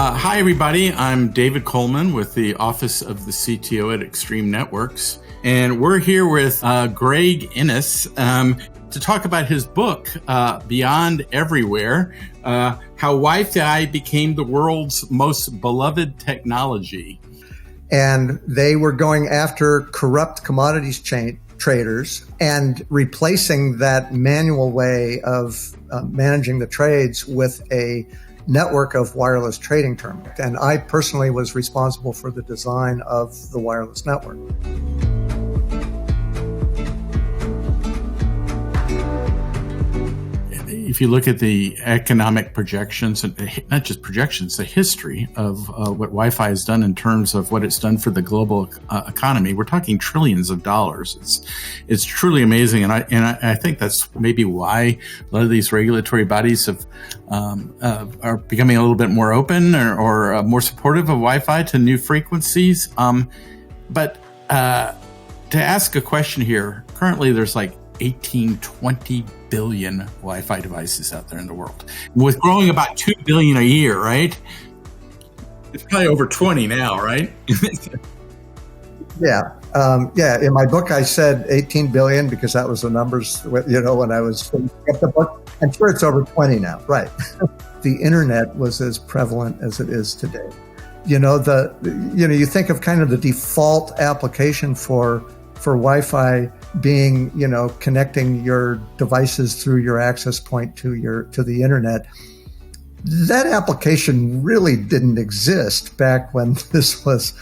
Hi, everybody. I'm David Coleman with the Office of the CTO at Extreme Networks. And we're here with Greg Ennis to talk about his book, Beyond Everywhere, How Wi-Fi Became the World's Most Beloved Technology. And they were going after corrupt commodities traders and replacing that manual way of managing the trades with a network of wireless trading terminals. And I personally was responsible for the design of the wireless network. If you look at the economic projections, and not just projections, the history of what Wi-Fi has done in terms of what it's done for the global economy, we're talking trillions of dollars. It's truly amazing, and I think that's maybe why a lot of these regulatory bodies are becoming a little bit more open or more supportive of Wi-Fi to new frequencies. But to ask a question here, currently there's like 20 billion Wi-Fi devices out there in the world, with growing about 2 billion a year, right? It's probably over 20 now, right? Yeah. In my book, I said 18 billion because that was the numbers, when I was finishing up the book. I'm sure it's over 20 now, right? The internet was as prevalent as it is today. You think of kind of the default application for Wi-Fi being, connecting your devices through your access point to the internet. That application really didn't exist back when this was.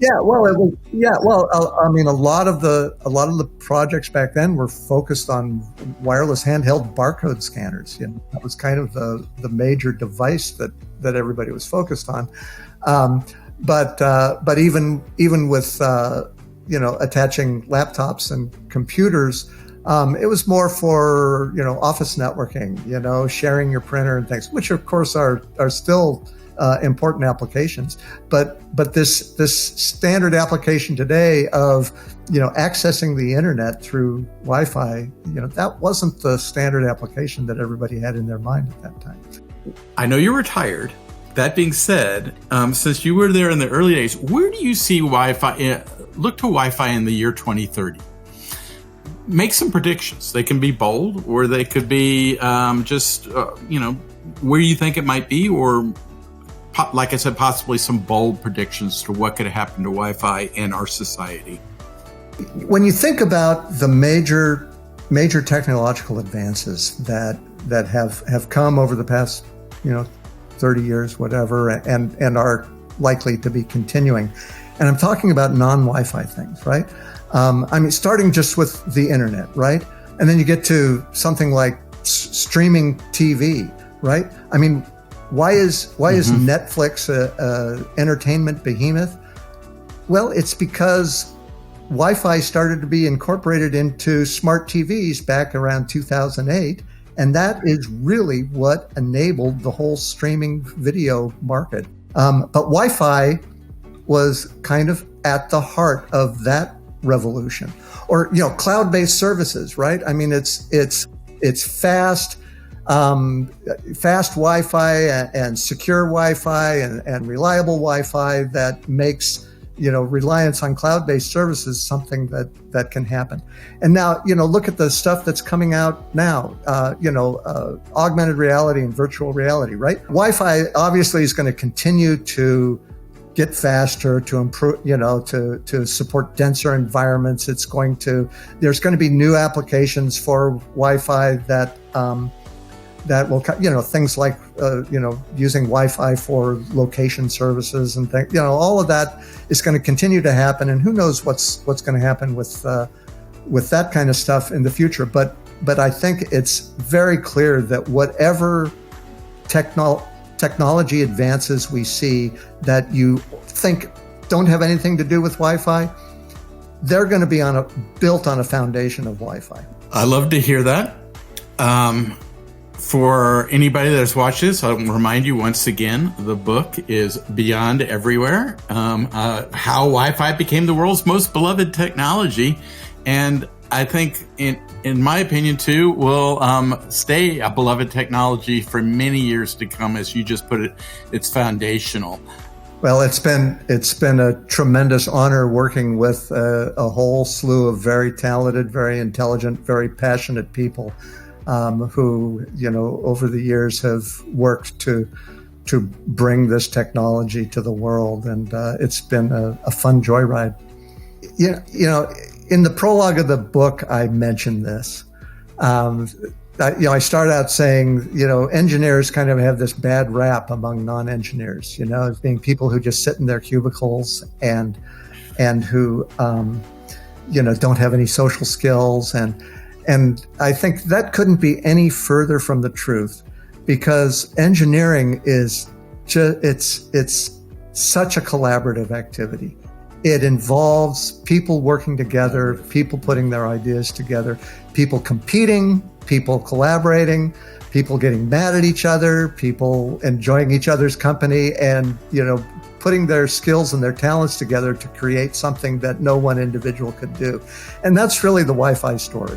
Yeah, well, it was. Yeah, well, I mean, a lot of the projects back then were focused on wireless handheld barcode scanners. That was kind of the major device that everybody was focused on. But even with attaching laptops and computers, it was more for office networking, sharing your printer and things, which of course are still important applications. But this standard application today of accessing the internet through Wi-Fi, that wasn't the standard application that everybody had in their mind at that time. I know you're retired. That being said, since you were there in the early days, where do you see Wi-Fi? Look to Wi-Fi in the year 2030. Make some predictions. They can be bold, or they could be where you think it might be, or like I said, possibly some bold predictions to what could happen to Wi-Fi in our society. When you think about the major technological advances that have come over the past 30 years, whatever, and are likely to be continuing. And I'm talking about non-Wi-Fi things, right? Starting just with the internet, right? And then you get to something like streaming TV, right? I mean, why is Netflix a entertainment behemoth? Well, it's because Wi-Fi started to be incorporated into smart TVs back around 2008. And that is really what enabled the whole streaming video market. But Wi-Fi was kind of at the heart of that revolution. Or, cloud-based services, right? I mean, it's fast Wi-Fi and secure Wi-Fi and reliable Wi-Fi that makes reliance on cloud-based services something that can happen. And now, look at the stuff that's coming out now, augmented reality and virtual reality, right? Wi-Fi obviously is going to continue to get faster, to improve, to support denser environments. There's going to be new applications for Wi-Fi that will, things like, using Wi-Fi for location services and things, all of that is going to continue to happen. And who knows what's going to happen with that kind of stuff in the future. But I think it's very clear that whatever technology advances we see that you think don't have anything to do with Wi-Fi, they're going to be built on a foundation of Wi-Fi. I love to hear that. For anybody that's watched this, I'll remind you once again, the book is Beyond Everywhere, How Wi-Fi Became the World's Most Beloved Technology. And I think, in my opinion, too, will stay a beloved technology for many years to come. As you just put it, it's foundational. Well, it's been a tremendous honor working with a whole slew of very talented, very intelligent, very passionate people who, over the years have worked to bring this technology to the world, and it's been a fun joyride. In the prologue of the book, I mentioned this. I start out saying, engineers kind of have this bad rap among non-engineers, as being people who just sit in their cubicles and who, don't have any social skills. And I think that couldn't be any further from the truth, because engineering is it's such a collaborative activity. It involves people working together, people putting their ideas together, people competing, people collaborating, people getting mad at each other, people enjoying each other's company, and, putting their skills and their talents together to create something that no one individual could do. And that's really the Wi-Fi story.